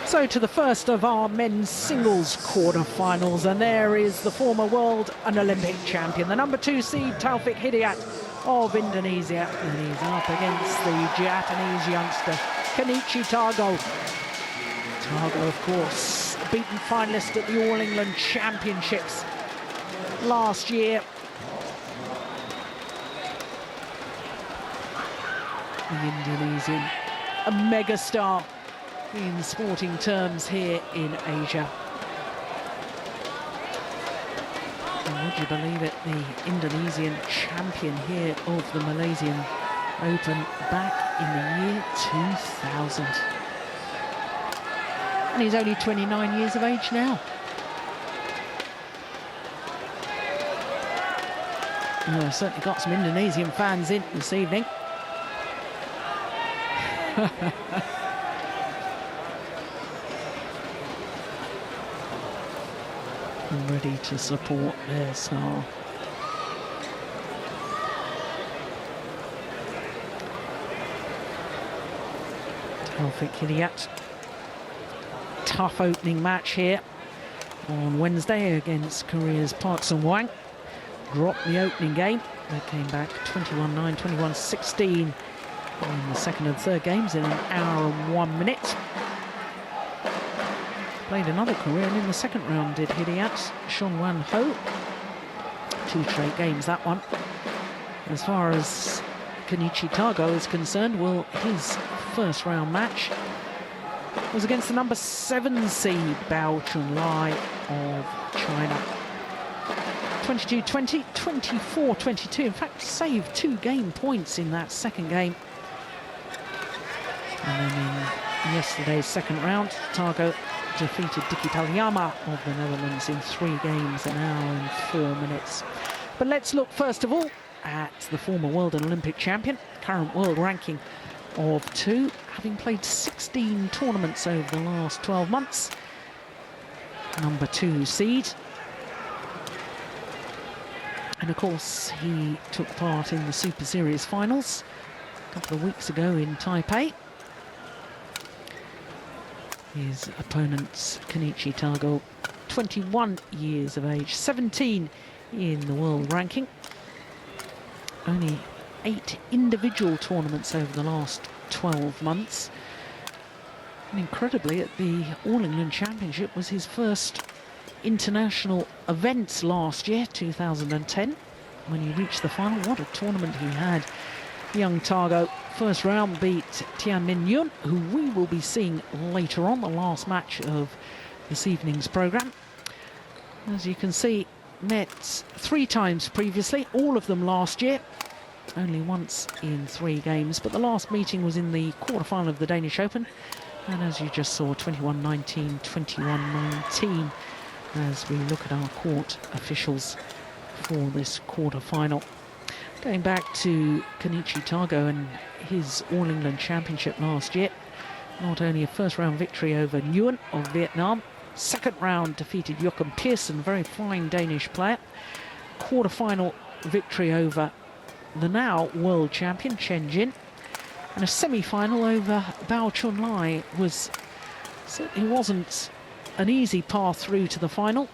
So to the first of our men's singles quarter-finals, and there is the former world and Olympic champion, the number 2 seed Taufik Hidayat of Indonesia, and he's up against the Japanese youngster Kenichi Tago. Tago, of course, beaten finalist at the All England Championships last year. The Indonesian, a megastar in sporting terms here in Asia. And would you believe it, the Indonesian champion here of the Malaysian Open back in the year 2000. And he's only 29 years of age now. Certainly got some Indonesian fans in this evening. Ready to support their star. Taufik Hidayat. Tough opening match here on Wednesday against Korea's Park Sung-wang. Dropped the opening game. They came back 21-9, 21-16 in the second and third games in an hour and 1 minute. Played another Korean in the second round, did Hidayat, Shon Wan Ho. 2 straight games, that one. As far as Kenichi Tago is concerned, well, his first round match was against the number 7 seed Bao Chunlai of China. 22-20, 24-22. In fact, saved 2 game points in that second game. And then in yesterday's second round, Tago defeated Diki Palyama of the Netherlands in 3 games, an hour and 4 minutes. But let's look first of all at the former world and Olympic champion, current world ranking of 2, having played 16 tournaments over the last 12 months. Number 2 seed. And of course, he took part in the Super Series finals a couple of weeks ago in Taipei. His opponent's Kenichi Tago, 21 years of age, 17 in the world ranking. Only 8 individual tournaments over the last 12 months. And incredibly, at the All England Championship was his first international event last year, 2010, when he reached the final. What a tournament he had. Young Tago, first round, beat Tian Min Yun, who we will be seeing later on, the last match of this evening's programme. As you can see, met 3 times previously, all of them last year, only once in 3 games, but the last meeting was in the quarter-final of the Danish Open, and as you just saw, 21-19, 21-19, as we look at our court officials for this quarter-final. Going back to Kenichi Tago and his All England Championship last year, not only a first-round victory over Nguyen of Vietnam, second round defeated Joachim Pearson, very fine Danish player, quarter-final victory over the now world champion Chen Jin, and a semi-final over Bao Chunlai. Certainly wasn't an easy path through to the final.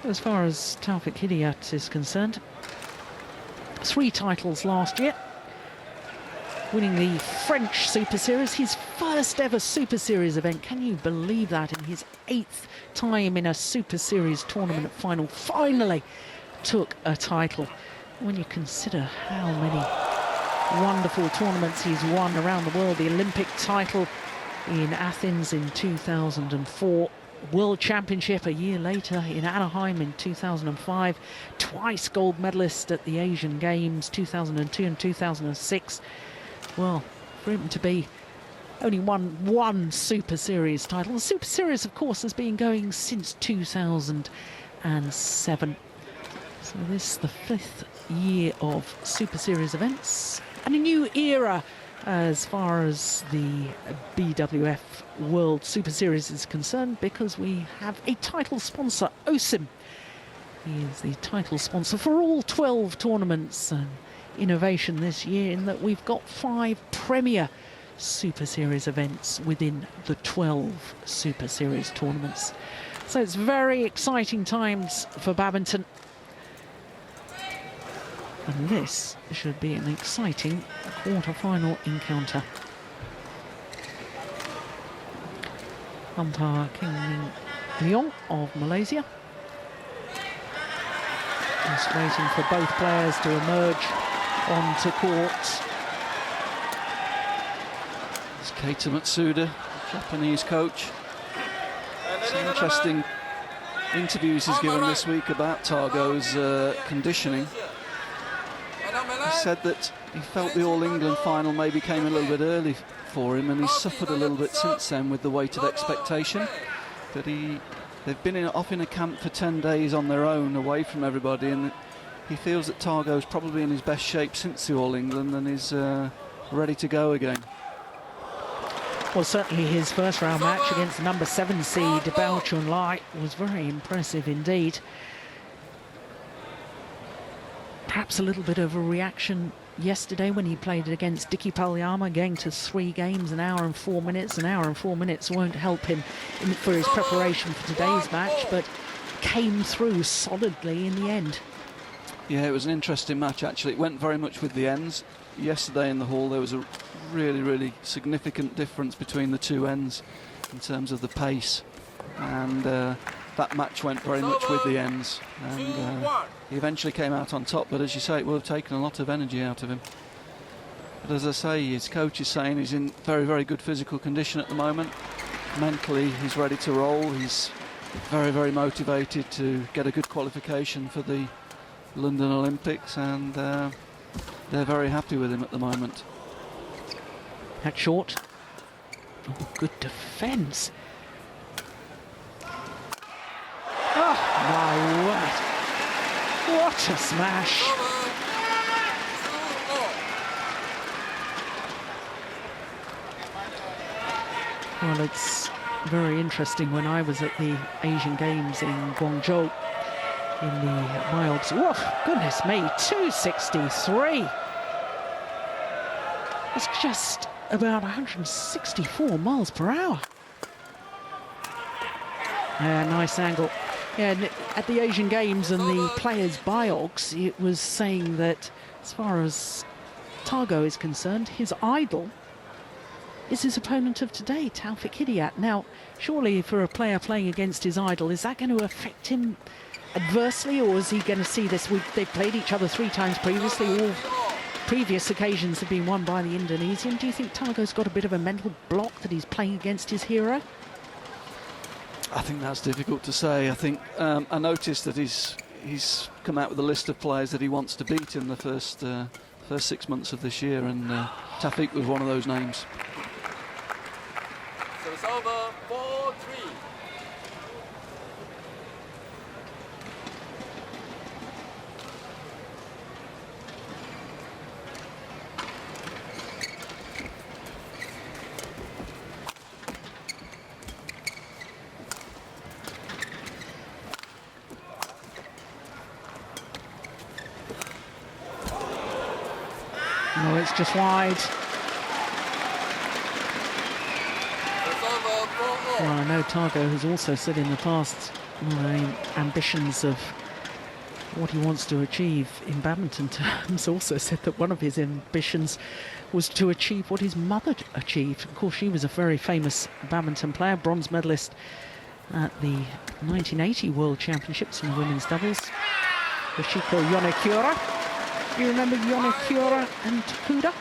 As far as Taufik Hidayat is concerned, 3 titles last year, winning the French Super Series, his first ever Super Series event. Can you believe that? In his 8th time in a Super Series tournament final, finally took a title. When you consider how many wonderful tournaments he's won around the world, the Olympic title in Athens in 2004, World Championship a year later in Anaheim in 2005, twice gold medalist at the Asian Games 2002 and 2006. Well, for him to be only won 1 Super Series title. The Super Series, of course, has been going since 2007. So this is the 5th year of Super Series events and a new era as far as the BWF World Super Series is concerned, because we have a title sponsor, OSIM. He is the title sponsor for all 12 tournaments, and innovation this year in that we've got 5 premier Super Series events within the 12 Super Series tournaments. So it's very exciting times for badminton. And this should be an exciting quarter-final encounter. Umpire King Leong of Malaysia. Just waiting for both players to emerge onto court. It's Keita Matsuda, Japanese coach. Some interesting interviews he's given this week about Tago's conditioning. He said that he felt the All England final maybe came a little bit early for him, and he's suffered a little bit since then with the weight of expectation. But they've been off in a camp for 10 days on their own, away from everybody, and he feels that Tago's probably in his best shape since the All England and is ready to go again. Well, certainly his first round match against the number 7 seed Bao Chunlai was very impressive indeed. Perhaps a little bit of a reaction yesterday when he played against Dicky Palyama, going to 3 games, an hour and 4 minutes. An hour and 4 minutes won't help him for his preparation for today's match, but came through solidly in the end. Yeah, it was an interesting match actually. It went very much with the ends. Yesterday in the hall there was a really significant difference between the two ends in terms of the pace, and that match went very much with the ends, and he eventually came out on top, but as you say, it would have taken a lot of energy out of him. But as I say, his coach is saying he's in very good physical condition at the moment. Mentally he's ready to roll. He's very motivated to get a good qualification for the London Olympics, and they're very happy with him at the moment. That's short. Oh, good defence. Oh, my word. What a smash. Well, it's very interesting. When I was at the Asian Games in Guangzhou, in the wilds, whoa, goodness me, 263. It's just about 164 miles per hour. Nice angle. Yeah, at the Asian Games and the players' biogs, it was saying that as far as Tago is concerned, his idol is his opponent of today, Taufik Hidayat. Now, surely for a player playing against his idol, is that going to affect him adversely, or is he going to see this? They've played each other 3 times previously. All previous occasions have been won by the Indonesian. Do you think Tago's got a bit of a mental block that he's playing against his hero? I think that's difficult to say. I think I noticed that he's come out with a list of players that he wants to beat in the first 6 months of this year, and Taufik was one of those names. So it's over 4-3. No, it's just wide. Well, I know Tago has also said in the past ambitions of what he wants to achieve in badminton terms. Also said that one of his ambitions was to achieve what his mother achieved. Of course, she was a very famous badminton player, bronze medalist at the 1980 World Championships in women's doubles. Yoshiko Yonekura. Do you remember Yonekura and Putra?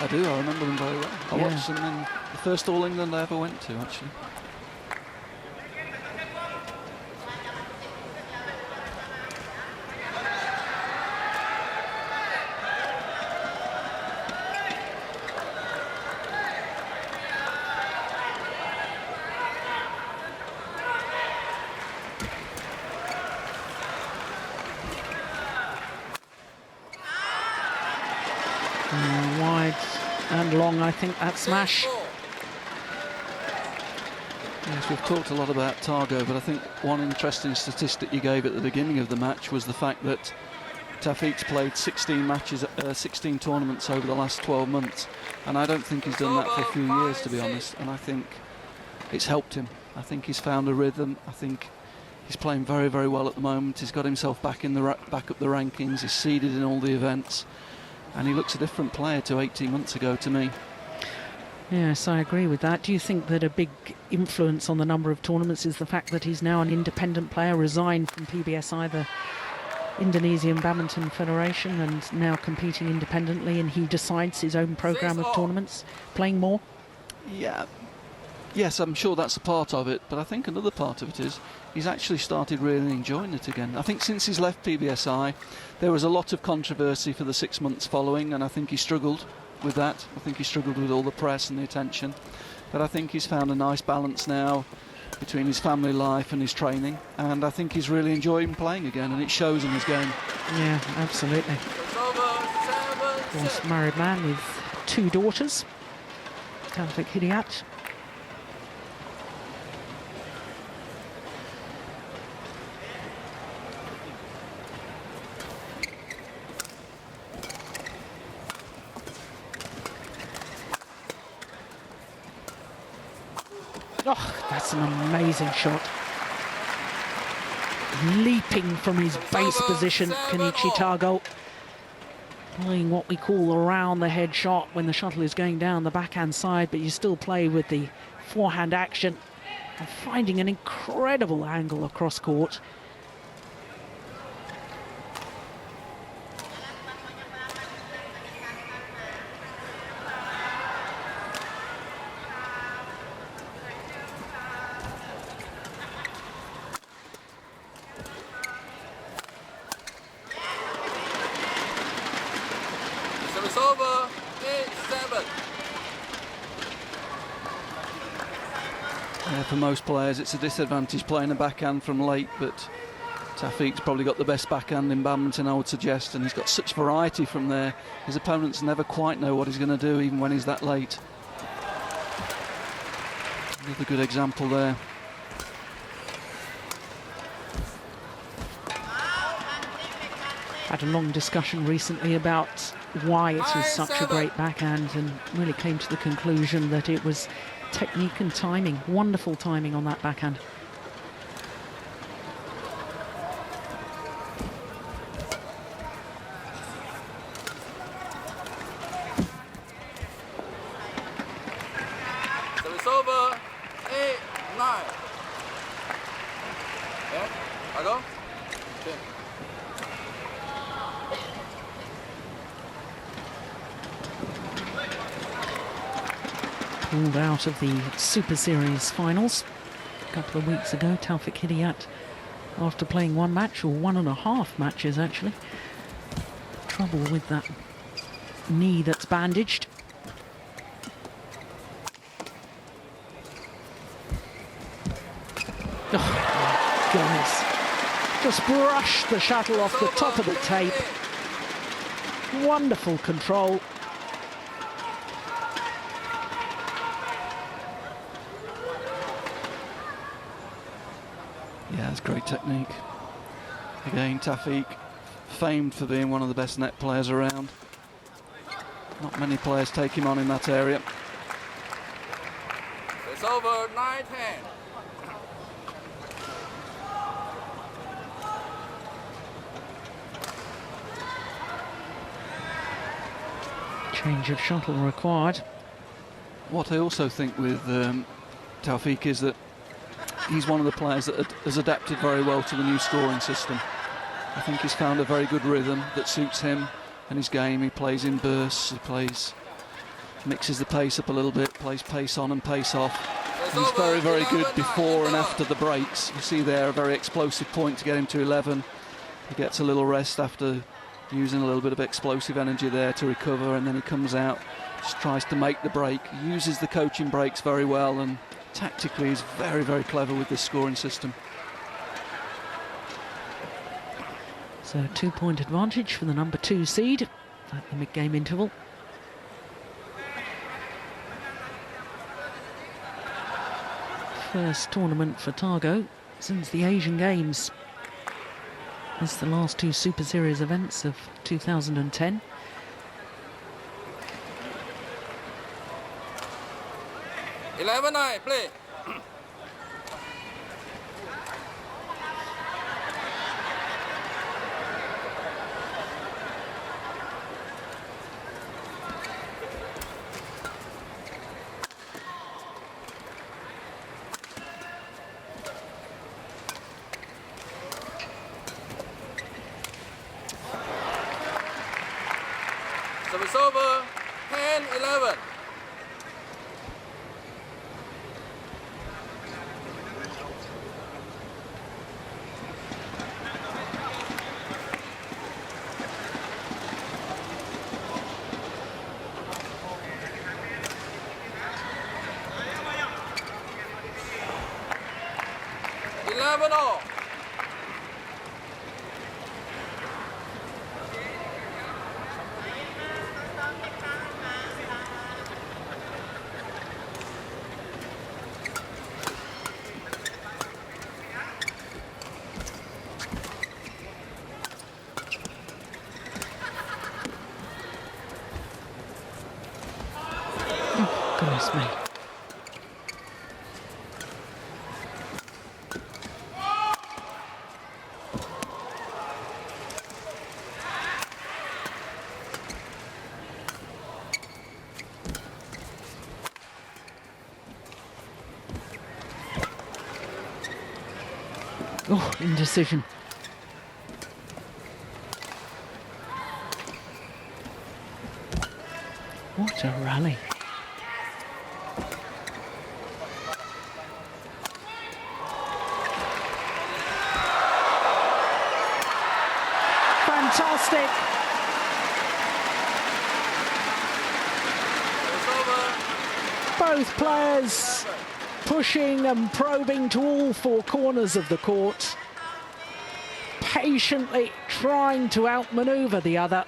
I do, I remember them very well. I watched them in the first All England I ever went to, actually. Wide and long, I think, that smash. Yes, we've talked a lot about Tago, but I think one interesting statistic you gave at the beginning of the match was the fact that Taufik's played 16 matches, 16 tournaments over the last 12 months. And I don't think he's done that for a few years, to be honest. And I think it's helped him. I think he's found a rhythm. I think he's playing very, very well at the moment. He's got himself back in the back up the rankings. He's seeded in all the events, and he looks a different player to 18 months ago to me. Yes, I agree with that. Do you think that a big influence on the number of tournaments is the fact that he's now an independent player, resigned from PBSI, the Indonesian Badminton Federation, and now competing independently, and he decides his own program of tournaments, playing more? Yeah. Yes, I'm sure that's a part of it, but I think another part of it is he's actually started really enjoying it again. I think since he's left PBSI, there was a lot of controversy for the 6 months following, and I think he struggled with that. I think he struggled with all the press and the attention, but I think he's found a nice balance now between his family life and his training, and I think he's really enjoying playing again, and it shows in his game. Yeah, absolutely. Of course, married man with 2 daughters, Taufik Hidayat. Oh, that's an amazing shot. Leaping from his base position, Kenichi Tago, playing what we call around the head shot when the shuttle is going down the backhand side, but you still play with the forehand action and finding an incredible angle across court. Service over, 8-7. Yeah, for most players it's a disadvantage playing a backhand from late, but Taufik's probably got the best backhand in badminton, I would suggest, and he's got such variety from there. His opponents never quite know what he's going to do even when he's that late. Another good example there. Had a long discussion recently about why it is such a great backhand, and really came to the conclusion that it was technique and timing. Wonderful timing on that backhand. Service over, 8-9. Yeah, I go. Okay. Pulled out of the Super Series finals a couple of weeks ago, Taufik Hidayat, after playing 1 match, or 1.5 matches actually. Trouble with that knee that's bandaged. Oh my goodness. Just brushed the shuttle off the top of the tape. Wonderful control. Yeah, it's great technique. Again, Taufik, famed for being one of the best net players around. Not many players take him on in that area. It's over, 9-10. Change of shuttle required. What I also think with Taufik is that he's one of the players that has adapted very well to the new scoring system. I think he's found a very good rhythm that suits him and his game. He plays in bursts, mixes the pace up a little bit, plays pace on and pace off. And he's very, very good before and after the breaks. You see there a very explosive point to get him to 11. He gets a little rest after using a little bit of explosive energy there to recover, and then he comes out, just tries to make the break. He uses the coaching breaks very well, and tactically he's very, very clever with this scoring system. So 2-point advantage for the number 2 seed at the mid-game interval. First tournament for Tago since the Asian Games. It's the last 2 Super Series events of 2010. 11-9, play. Service over, 10-11. All. Goodness me. Oh, indecision. What a rally. Fantastic. Both players pushing and probing to all four corners of the court, patiently trying to outmaneuver the other.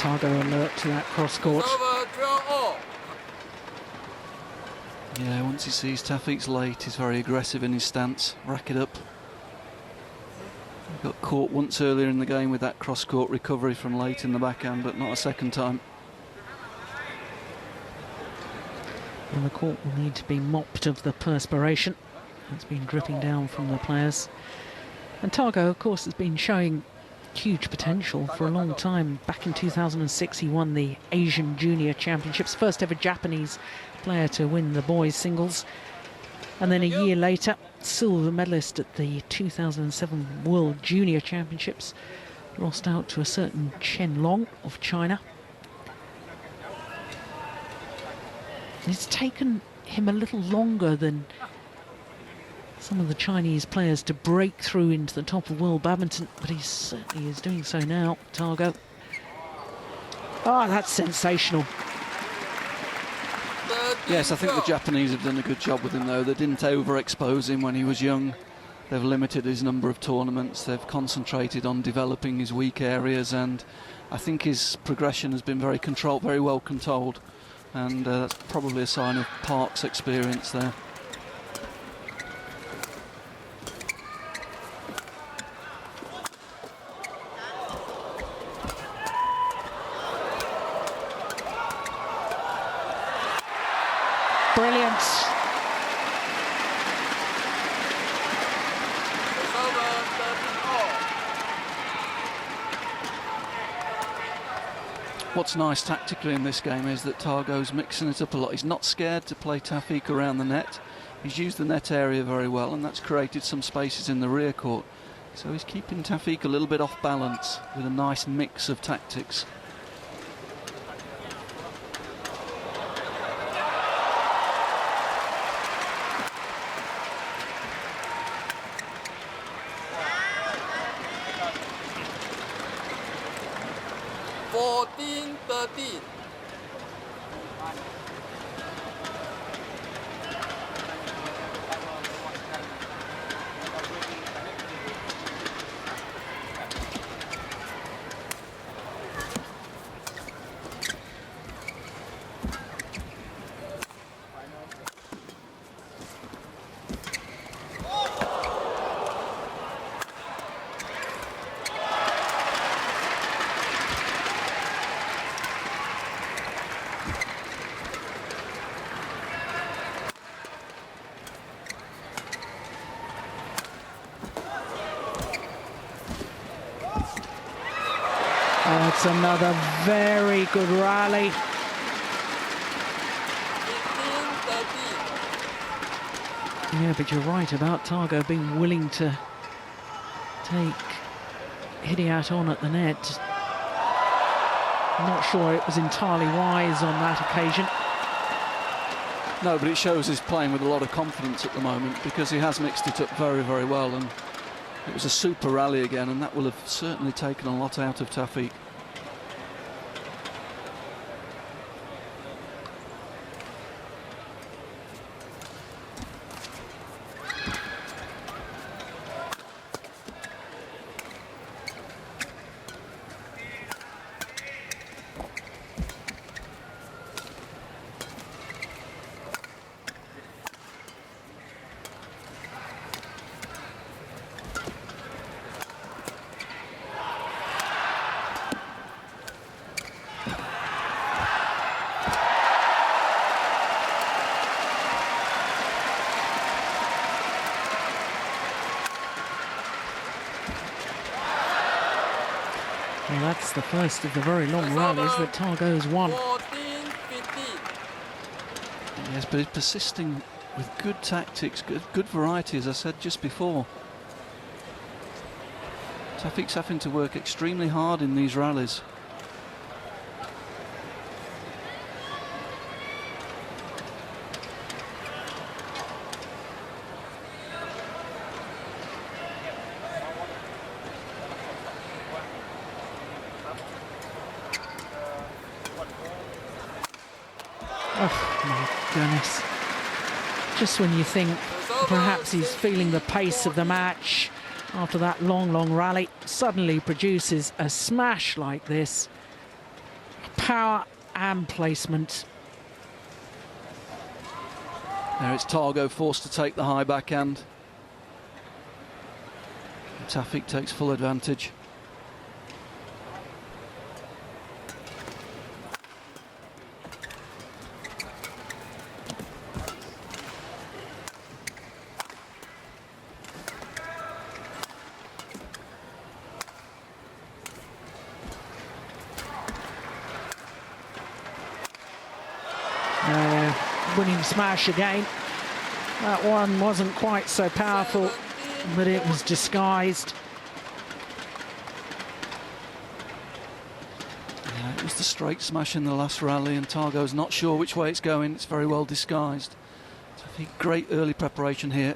Tago alert to that cross court. Over, draw all. Yeah, once he sees Taufik's late, he's very aggressive in his stance. Rack it up. He got caught once earlier in the game with that cross court recovery from late in the backhand, but not a second time. And the court will need to be mopped of the perspiration that's been dripping down from the players. And Tago, of course, has been showing huge potential for a long time. Back in 2006 he won the Asian Junior Championships, first ever Japanese player to win the boys singles, and then a year later silver medalist at the 2007 World Junior Championships, lost out to a certain Chen Long of China. It's taken him a little longer than some of the Chinese players to break through into the top of world badminton, but he certainly is doing so now, Tago. Oh, that's sensational. Yes, I think the Japanese have done a good job with him, though. They didn't overexpose him when he was young. They've limited his number of tournaments. They've concentrated on developing his weak areas, and I think his progression has been very controlled, very well controlled, and that's probably a sign of Park's experience there. Brilliant. What's nice tactically in this game is that Tago's mixing it up a lot. He's not scared to play Taufik around the net. He's used the net area very well, and that's created some spaces in the rear court. So he's keeping Taufik a little bit off balance with a nice mix of tactics. That's another very good rally. 15-13. Yeah, but you're right about Tago being willing to take Hidayat on at the net. Not sure it was entirely wise on that occasion. No, but it shows he's playing with a lot of confidence at the moment, because he has mixed it up very, very well, and it was a super rally again, and that will have certainly taken a lot out of Taufik. Well, that's the first of the very long rallies that Tago's won. 14-15. Yes, but he's persisting with good tactics, good variety, as I said just before. Taufik's having to work extremely hard in these rallies. Oh, my goodness. Just when you think perhaps he's feeling the pace of the match after that long, long rally, suddenly produces a smash like this. Power and placement. There it's Tago forced to take the high backhand. Taufik takes full advantage. Winning smash again. That one wasn't quite so powerful, but it was disguised. Yeah, it was the straight smash in the last rally, and Tago's not sure which way it's going. It's very well disguised. Taufik, great early preparation here.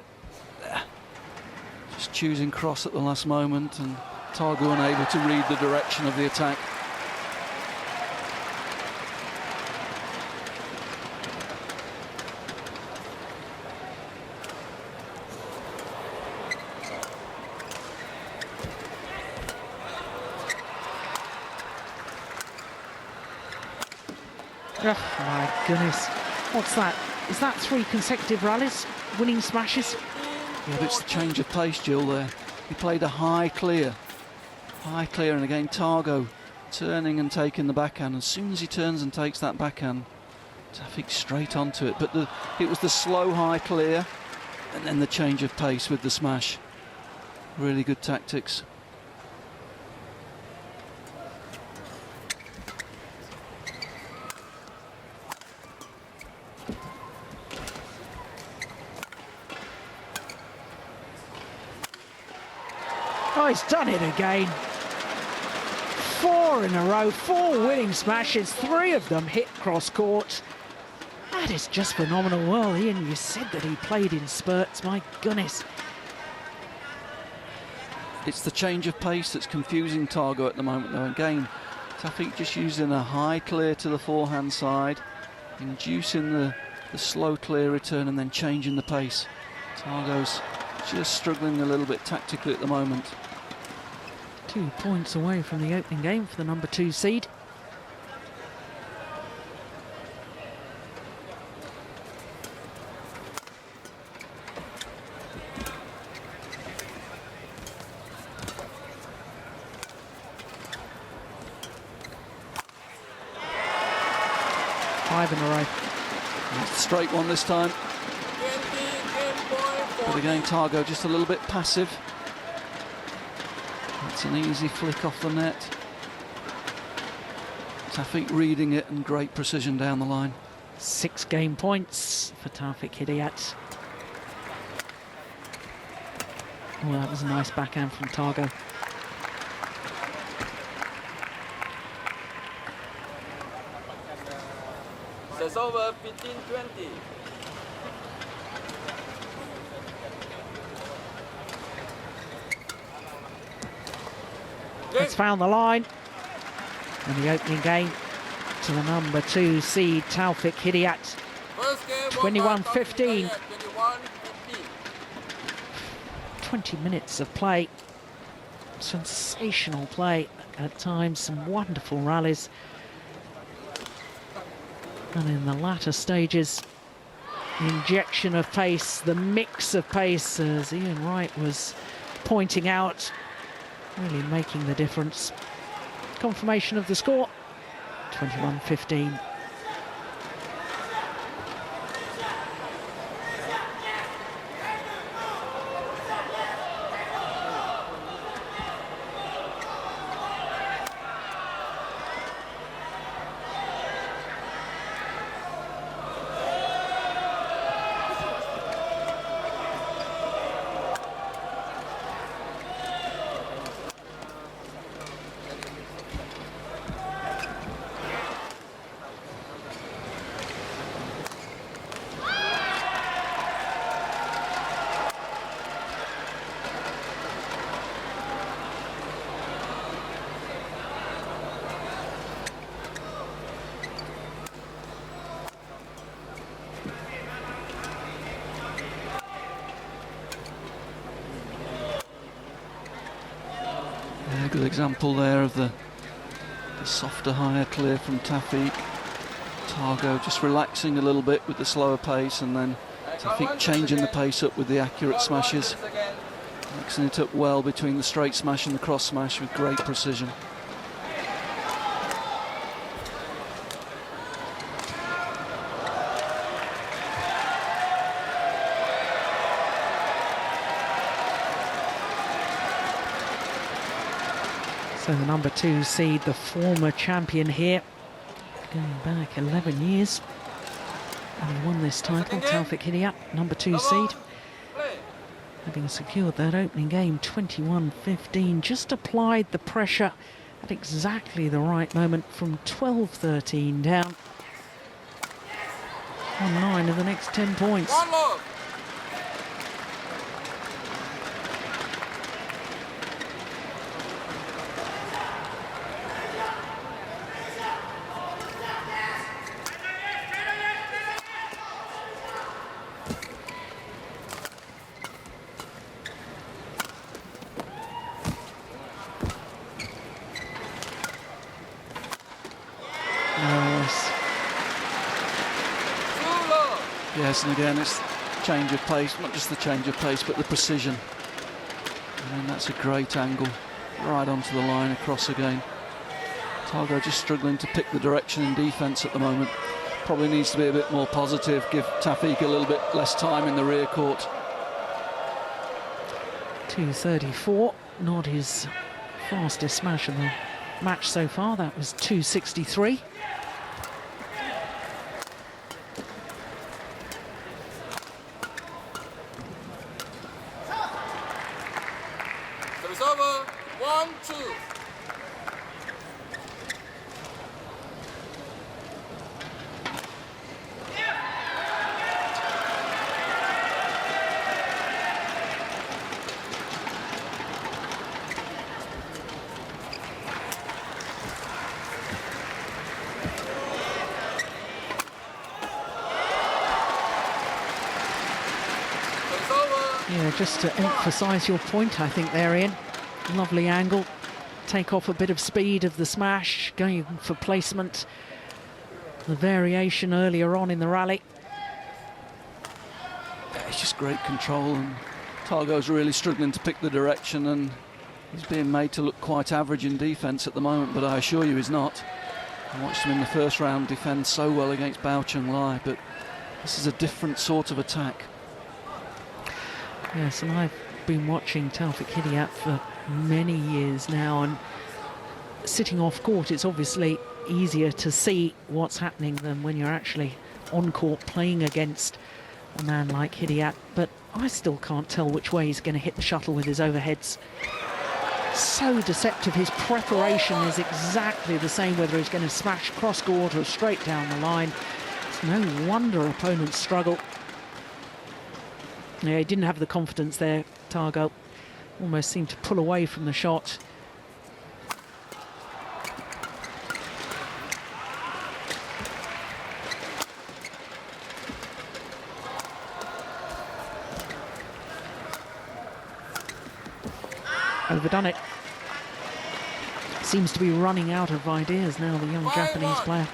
Just choosing cross at the last moment, and Tago unable to read the direction of the attack. Oh my goodness. What's that? Is that 3 consecutive rallies? Winning smashes? Yeah, but it's the change of pace, Jill, there. He played a high clear, and again Tago turning and taking the backhand. As soon as he turns and takes that backhand, Taufik straight onto it. But it was the slow high clear and then the change of pace with the smash. Really good tactics. Oh, he's done it again. 4 in a row, 4 winning smashes, 3 of them hit cross court. That is just phenomenal. Well, Ian, you said that he played in spurts. My goodness. It's the change of pace that's confusing Tago at the moment, though. Again, Taufik just using a high clear to the forehand side, inducing the slow clear return and then changing the pace. Tago's just struggling a little bit tactically at the moment. 2 points away from the opening game for the number 2 seed. Five in a row. It's the straight one this time. 20, But again, Tago just a little bit passive. It's an easy flick off the net. Taufik reading it and great precision down the line. 6 game points for Taufik Hidayat. Oh, that was a nice backhand from Tago. Sets over 15-20. It's found the line. In the opening game to the number 2 seed, Taufik Hidayat. First game 21-15. 21-15. 20 minutes of play. Sensational play at times, some wonderful rallies. And in the latter stages, the injection of pace, the mix of pace, as Ian Wright was pointing out, really making the difference. Confirmation of the score, 21-15. A good example there of the softer, higher clear from Taufik. Tago just relaxing a little bit with the slower pace, and then Taufik changing the pace up with the accurate smashes. Mixing it up well between the straight smash and the cross smash with great precision. So the number 2 seed, the former champion here, going back 11 years, and he won this title, Taufik Hidayat, number 2 seed, having secured that opening game 21-15, just applied the pressure at exactly the right moment from 12-13 down on 9 of the next 10 points. One love. Yes, and again it's change of pace, not just the change of pace but the precision. And that's a great angle, right onto the line, across again. Tago just struggling to pick the direction in defence at the moment. Probably needs to be a bit more positive, give Taufik a little bit less time in the rear court. 234, not his fastest smash of the match so far, that was 263. Service over. 1-2. Yeah, just to emphasise your point, I think there, Ian. Lovely angle. Take off a bit of speed of the smash, going for placement. The variation earlier on in the rally. It's just great control, and Tago's really struggling to pick the direction, and he's being made to look quite average in defence at the moment, but I assure you he's not. I watched him in the first round defend so well against Bao Chung Lai, but this is a different sort of attack. Yes, and I've been watching Taufik Hidayat for many years now, and sitting off court, it's obviously easier to see what's happening than when you're actually on court playing against a man like Hidayat. But I still can't tell which way he's going to hit the shuttle with his overheads. So deceptive. His preparation is exactly the same, whether he's going to smash cross court or straight down the line. It's no wonder opponents struggle. Yeah, he didn't have the confidence there, Tago. Almost seemed to pull away from the shot. Overdone it. Seems to be running out of ideas now, the young Japanese player.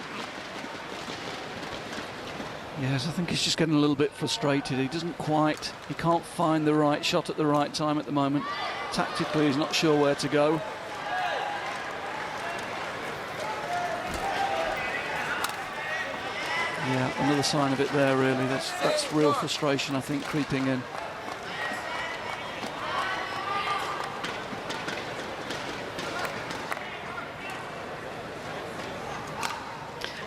Yes, I think he's just getting a little bit frustrated. He can't find the right shot at the right time at the moment. Tactically, he's not sure where to go. Yeah, another sign of it there, really. That's real frustration, I think, creeping in.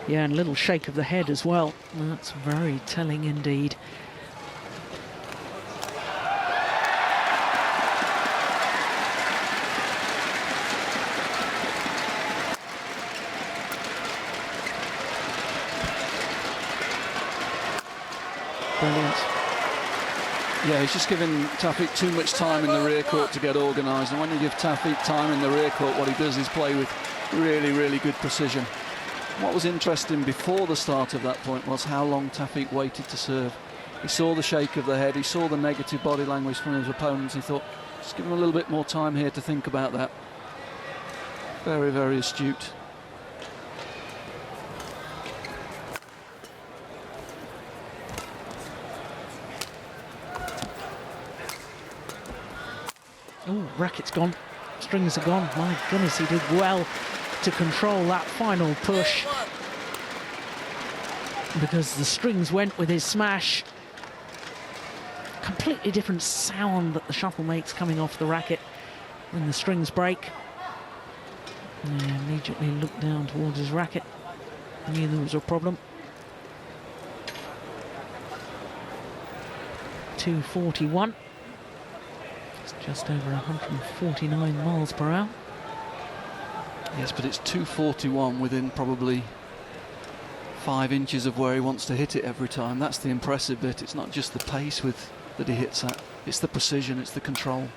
Yeah, and a little shake of the head as well. That's very telling indeed. Brilliant. Yeah, he's just giving Taufik too much time in the rear court to get organised. And when you give Taufik time in the rear court, what he does is play with really, really good precision. What was interesting before the start of that point was how long Taufik waited to serve. He saw the shake of the head, he saw the negative body language from his opponents. He thought, just give him a little bit more time here to think about that. Very, very astute. Oh, racket's gone. Strings are gone. My goodness, he did well to control that final push, because the strings went with his smash. Completely different sound that the shuttle makes coming off the racket when the strings break. Yeah, immediately looked down towards his racket. Knew there was a problem. 241. It's just over 149 miles per hour. Yes, but it's 241 within probably 5 inches of where he wants to hit it every time. That's the impressive bit. It's not just the pace that he hits at, it's the precision, it's the control.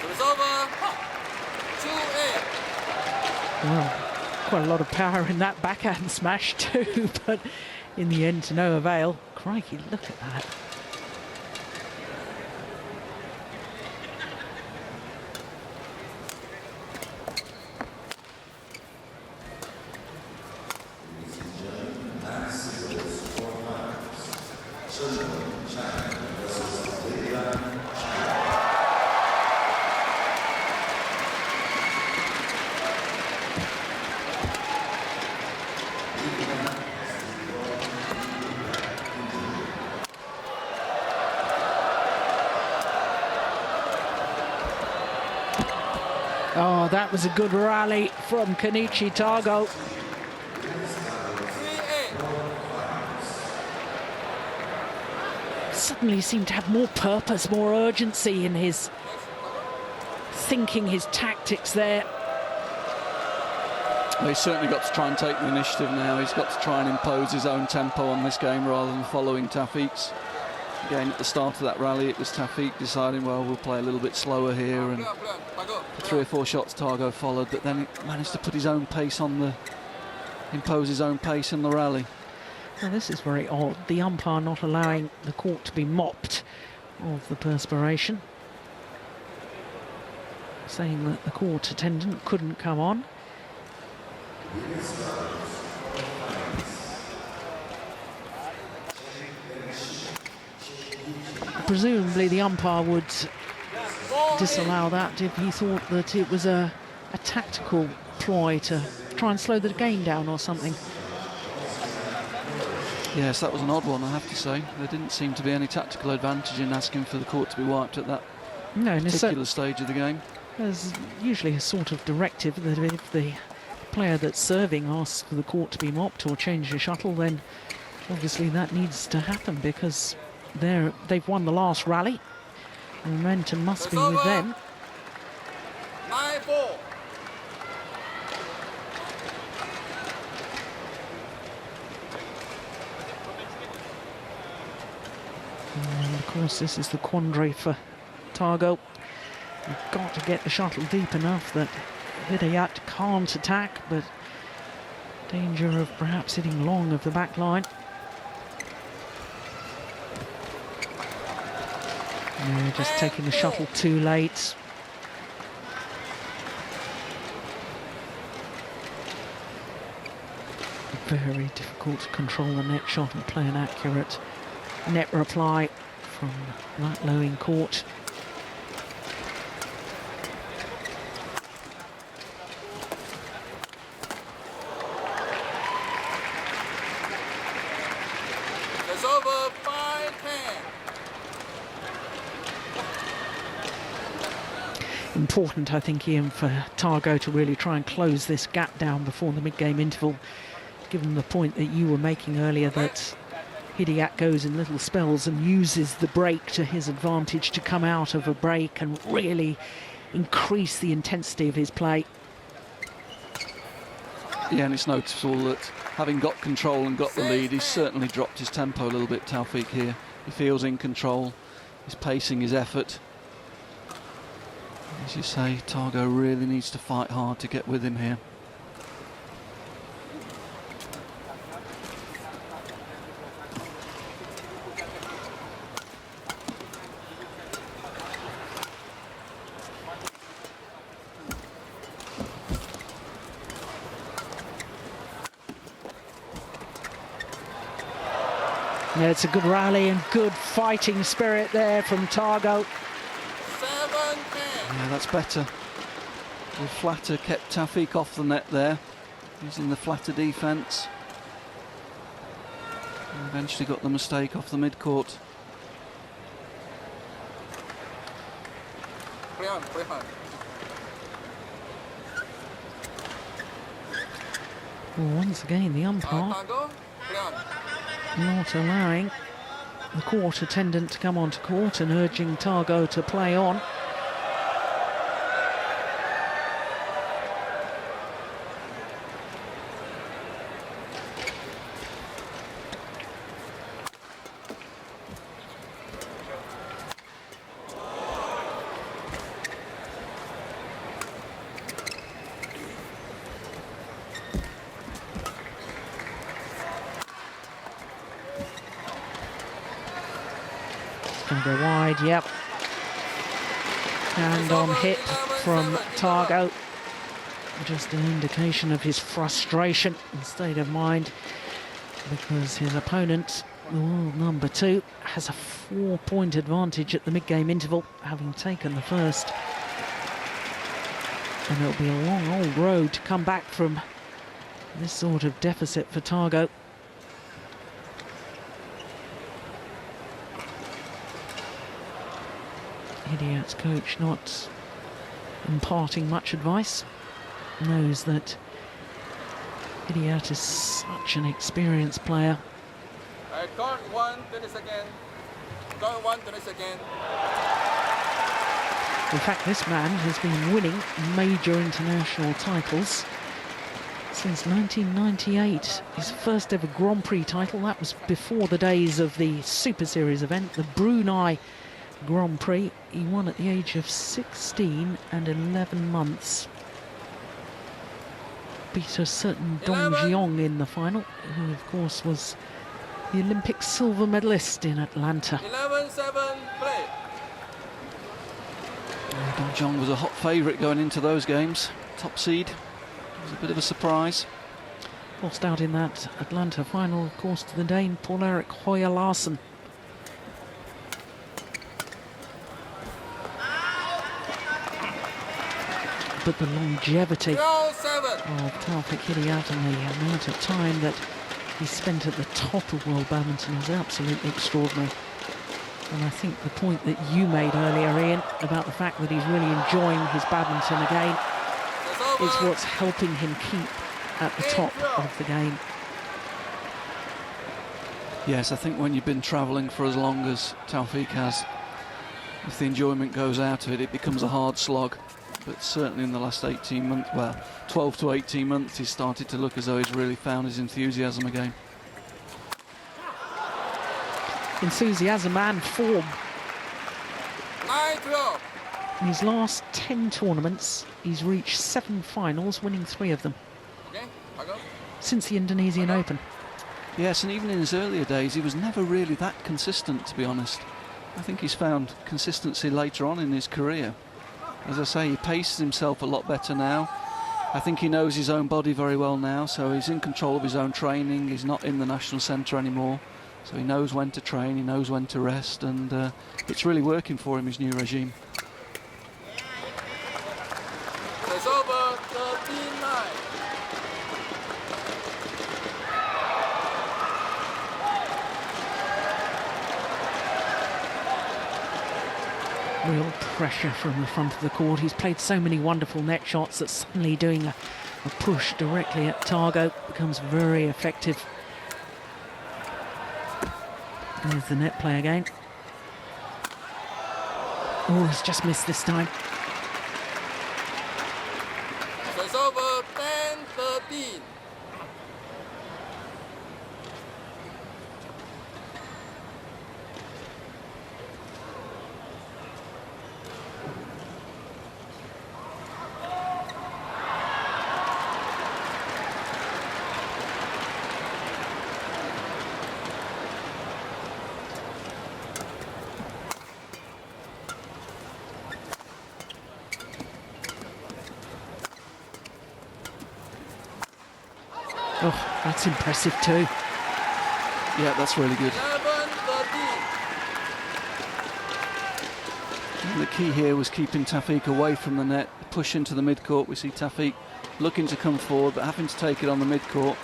It's over. 2-8. Well, quite a lot of power in that backhand smash too, but in the end to no avail. Crikey, look at that. Oh, that was a good rally from Kenichi Tago. 3-8. Suddenly seemed to have more purpose, more urgency in his thinking, his tactics there. Well, he's certainly got to try and take the initiative now. He's got to try and impose his own tempo on this game rather than following Taufik's. Again, at the start of that rally, it was Taufik deciding, well, we'll play a little bit slower here, and for 3 or 4 shots Tago followed, but then he managed to put his own pace on impose his own pace in the rally. Now, this is very odd, the umpire not allowing the court to be mopped of the perspiration, saying that the court attendant couldn't come on. Presumably the umpire would disallow that if he thought that it was a tactical ploy to try and slow the game down or something. Yes, that was an odd one, I have to say. There didn't seem to be any tactical advantage in asking for the court to be wiped at that No, and particular stage of the game. there's usually a sort of directive that if the player that's serving asks for the court to be mopped or change the shuttle, then obviously that needs to happen, because they've won the last rally. The momentum must be with them. 9-4. And of course, this is the quandary for Tago. You've got to get the shuttle deep enough that Hidayat can't attack, but danger of perhaps hitting long of the back line. Yeah, just taking the shuttle too late. Very difficult to control the net shot and play an accurate net reply from that low in court. It's over 5-10. Important, I think, Ian, for Tago to really try and close this gap down before the mid-game interval, given the point that you were making earlier that Hidayat goes in little spells and uses the break to his advantage to come out of a break and really increase the intensity of his play. Yeah, and it's noticeable that having got control and got the lead, he's certainly dropped his tempo a little bit, Taufik, here. He feels in control, he's pacing his effort. As you say, Tago really needs to fight hard to get with him here. Yeah, it's a good rally and good fighting spirit there from Tago. 7-10. Yeah, that's better. The flatter kept Taufik off the net there, using the flatter defence. And eventually got the mistake off the mid-court. Play on, play on. Well, once again, the umpire Tago, play on. not allowing the court attendant to come onto court and urging Tago to play on. Gonna go wide, yep. Hand on hit from Tago. Just an indication of his frustration and state of mind, because his opponent, the world number 2, has a 4-point advantage at the mid-game interval, having taken the first. And it'll be a long old road to come back from this sort of deficit for Tago. Hidayat's coach not imparting much advice. Knows that Hidayat is such an experienced player. Court 1, 20 seconds. Court 1, 20 seconds. In fact, this man has been winning major international titles since 1998. His first ever Grand Prix title, that was before the days of the Super Series event, the Brunei Grand Prix. He won at the age of 16 and 11 months. Beat a certain Dong Jiong in the final, who of course was the Olympic silver medalist in Atlanta. 11-7, play. Dong Jiong was a hot favourite going into those games. Top seed. It was a bit of a surprise. Lost out in that Atlanta final, of course, to the Dane Paul-Erik Hoyer Larsen. But the longevity of Taufik Hidayat and the amount of time that he's spent at the top of world badminton is absolutely extraordinary. And I think the point that you made earlier, Ian, about the fact that he's really enjoying his badminton again is what's helping him keep at the top of the game. Yes, I think when you've been travelling for as long as Taufik has, if the enjoyment goes out of it, it becomes a hard slog. But certainly in the last 18 months, well, 12 to 18 months, he's started to look as though he's really found his enthusiasm again. Enthusiasm and form. 9-12. In his last 10 tournaments, he's reached 7 finals, winning 3 of them. Okay, Tago. Since the Indonesian Open. Yes, and even in his earlier days, he was never really that consistent, to be honest. I think he's found consistency later on in his career. As I say, he paces himself a lot better now. I think he knows his own body very well now, so he's in control of his own training. He's not in the national centre anymore, so he knows when to train, he knows when to rest, and it's really working for him, his new regime. It's over. 13-9. Real pressure from the front of the court. He's played so many wonderful net shots that suddenly doing a push directly at Tago becomes very effective. There's the net play again. Oh, he's just missed this time. So it's over. 10-13. Oh, that's impressive too. Yeah, that's really good. 11-13. And the key here was keeping Taufik away from the net, push into the mid-court. We see Taufik looking to come forward, but having to take it on the mid-court.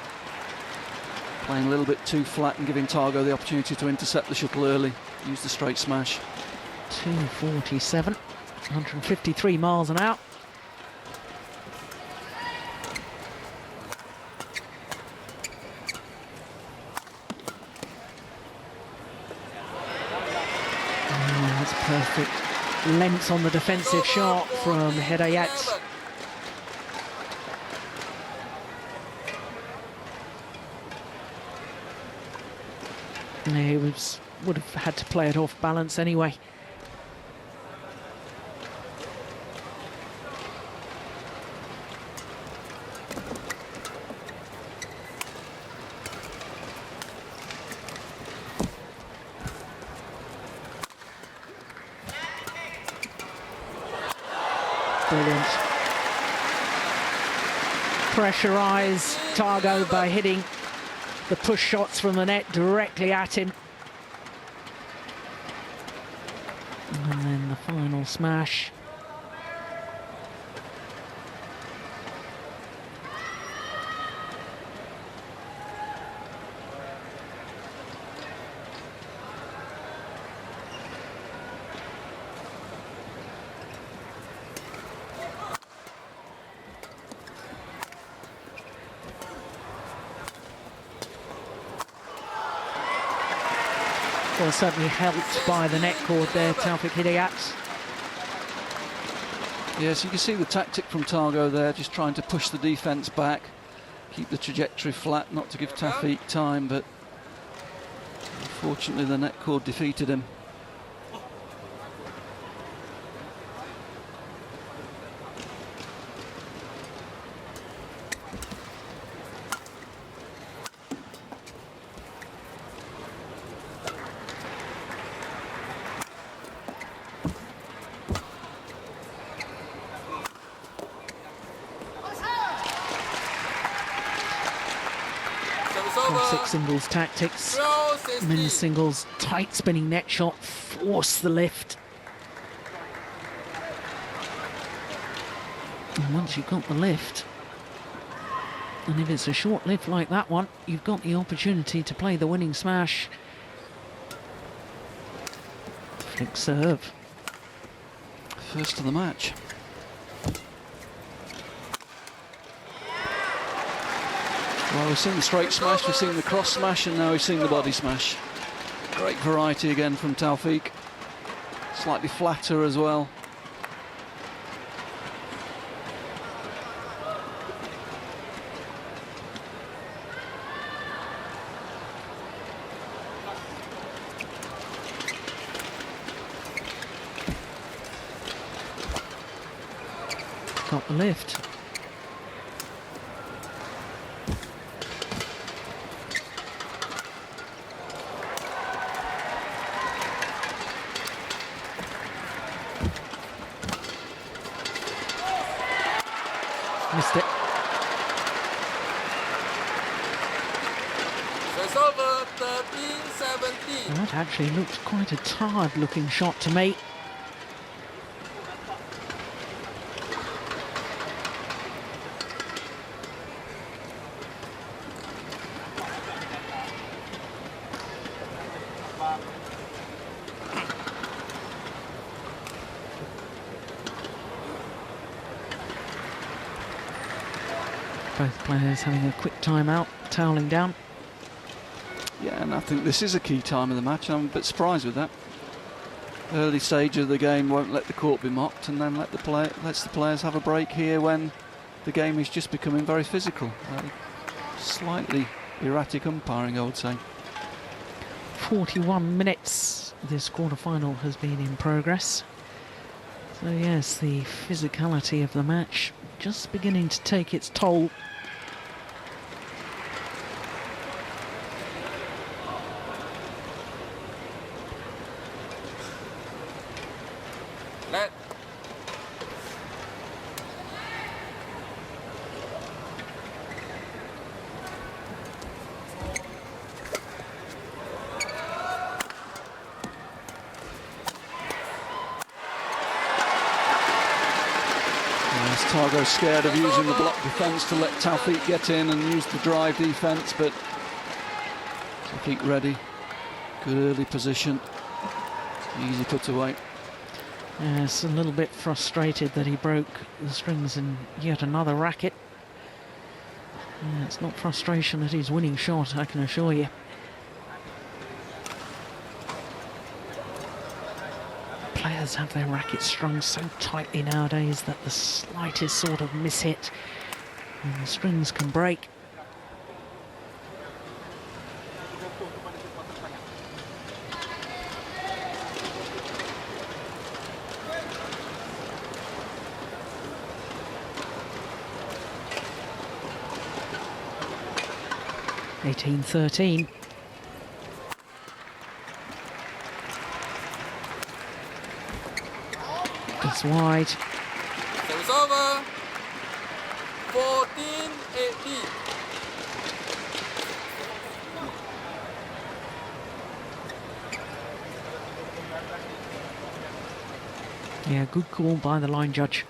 Playing a little bit too flat and giving Tago the opportunity to intercept the shuttle early. Use the straight smash. 247, 153 miles an hour. Oh, that's perfect. Length on the defensive shot from Hidayat. He would have had to play it off balance anyway. Brilliant. Pressurise Tago by hitting the push shots from the net directly at him. And then the final smash. Well, certainly helped by the net cord there, Taufik Hidayat. Yes, you can see the tactic from Tago there, just trying to push the defence back, keep the trajectory flat, not to give Taufik time, but unfortunately the net cord defeated him. Classic singles tactics. Men's singles, tight spinning net shot, force the lift. And once you've got the lift, And if it's a short lift like that one, you've got the opportunity to play the winning smash. Flick serve. First of the match. Well, we've seen the straight smash, we've seen the cross smash, and now we've seen the body smash. Great variety again from Taufik. Slightly flatter as well. Got the lift. Missed it. It's over 13-17. That actually looked quite a tired looking shot to me. Both players having a quick timeout, toweling down. Yeah, and I think this is a key time of the match. I'm a bit surprised with that. Early stage of the game won't let the court be mocked, and then lets the players have a break here when the game is just becoming very physical. Slightly erratic umpiring, I would say. 41 minutes this quarter-final has been in progress. So yes, the physicality of the match just beginning to take its toll. Net. Tago scared of using the block defence to let Taufik get in and use the drive defence, but Taufik ready. Good early position. Easy put away. Yes, a little bit frustrated that he broke the strings in yet another racket. Yeah, it's not frustration at his winning shot, I can assure you. Players have their rackets strung so tightly nowadays that the slightest sort of mishit and the strings can break. (18-13). It's wide. Service over. 14-18. Yeah, good call by the line judge.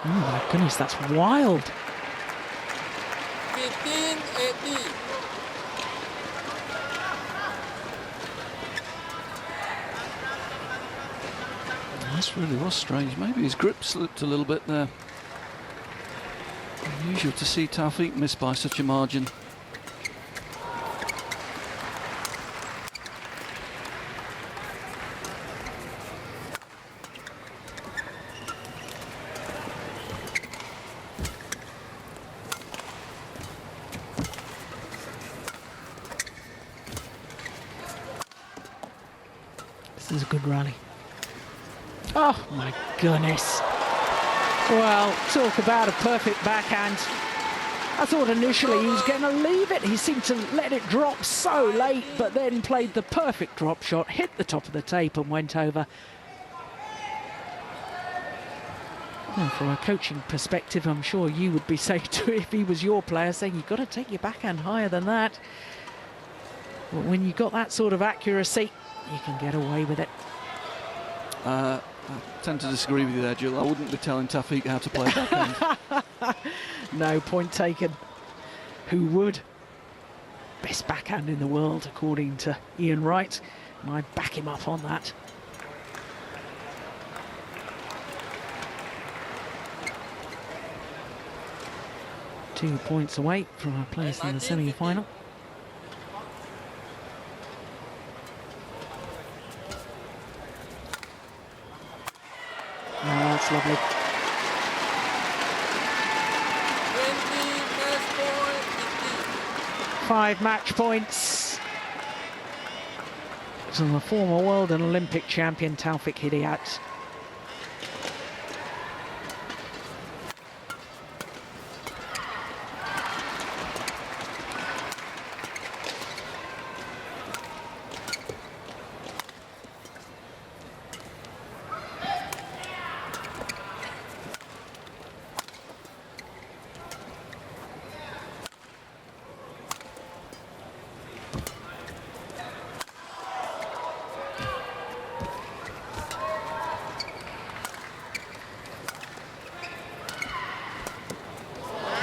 Oh my goodness, that's wild. 15-18. This really was strange. Maybe his grip slipped a little bit there. Unusual to see Taufik miss by such a margin. This is a good rally. Oh my goodness. Well, talk about a perfect backhand. I thought initially he was going to leave it. He seemed to let it drop so late, but then played the perfect drop shot, hit the top of the tape and went over. Well, from a coaching perspective, I'm sure you would be saying to if he was your player, saying you've got to take your backhand higher than that. But when you've got that sort of accuracy, you can get away with it. I tend to disagree with you there, Jill. I wouldn't be telling Taufik how to play backhand. No, point taken. Who would? Best backhand in the world, according to Ian Wright. And I back him up on that. Two points away from our place in the semi-final. Oh, that's lovely. 5 match points to the former world and Olympic champion Taufik Hidayat.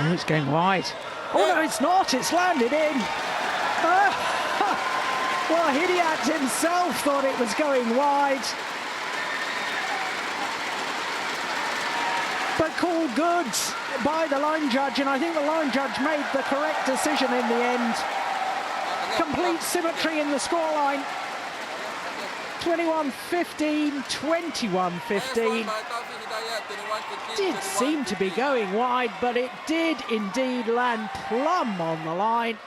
Oh, it's going wide. Oh no, it's not. It's landed in. Well, Hidayat himself thought it was going wide. But called good by the line judge, and I think the line judge made the correct decision in the end. Complete symmetry in the scoreline. 21-15, 21-15. Did seem to be going wide, but it did indeed land plumb on the line.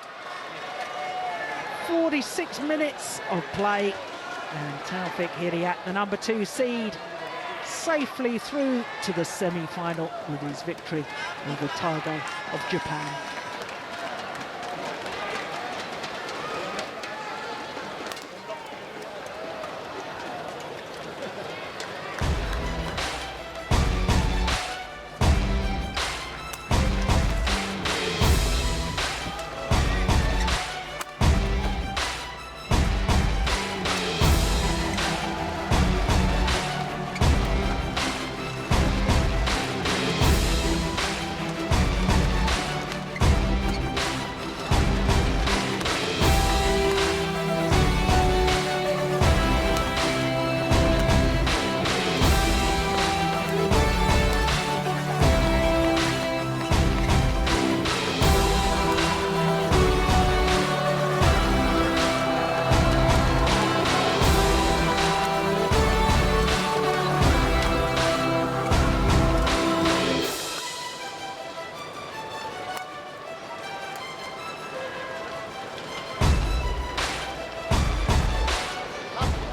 46 minutes of play, and Taufik Hidayat, the number 2 seed, safely through to the semi-final with his victory over Tago of Japan.